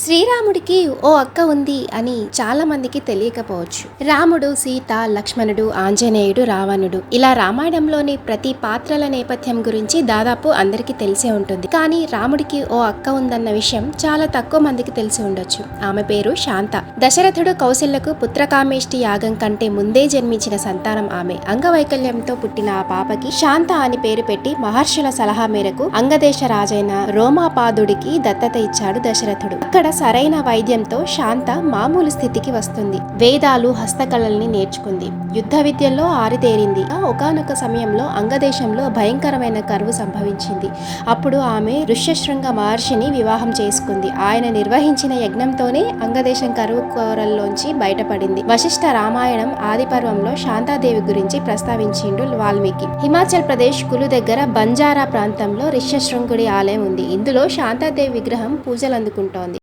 శ్రీరాముడికి ఓ అక్క ఉంది అని చాలా మందికి తెలియకపోవచ్చు. రాముడు, సీత, లక్ష్మణుడు, ఆంజనేయుడు, రావణుడు ఇలా రామాయణంలోని ప్రతి పాత్రల నేపథ్యం గురించి దాదాపు అందరికీ తెలిసే ఉంటుంది. కానీ రాముడికి ఓ అక్క ఉందన్న విషయం చాలా తక్కువ మందికి తెలిసి ఉండొచ్చు. ఆమె పేరు శాంత. దశరథుడు కౌశల్యకు పుత్రకామేష్టి యాగం కంటే ముందే జన్మించిన సంతానం ఆమె. అంగవైకల్యంతో పుట్టిన ఆ పాపకి శాంత అని పేరు పెట్టి మహర్షుల సలహా మేరకు అంగదేశ రాజైన రోమాపాదుడికి దత్తత ఇచ్చాడు దశరథుడు. అక్కడ సరైన వైద్యంతో శాంత మామూలు స్థితికి వస్తుంది. వేదాలు, హస్తకళల్ని నేర్చుకుంది. యుద్ధ విద్యల్లో ఆరితేరింది. ఒకానొక సమయంలో అంగదేశంలో భయంకరమైన కరువు సంభవించింది. అప్పుడు ఆమె ఋష్యశృంగ మహర్షిని వివాహం చేసుకుంది. ఆయన నిర్వహించిన యజ్ఞంతోనే అంగదేశం కరువు కోరల్లోంచి బయటపడింది. వశిష్ఠ రామాయణం ఆది పర్వంలో శాంతాదేవి గురించి ప్రస్తావించిండు వాల్మీకి. హిమాచల్ ప్రదేశ్ కులు దగ్గర బంజారా ప్రాంతంలో ఋష్యశృంగుడి ఆలయం ఉంది. ఇందులో శాంతాదేవి విగ్రహం పూజలు అందుకుంటోంది.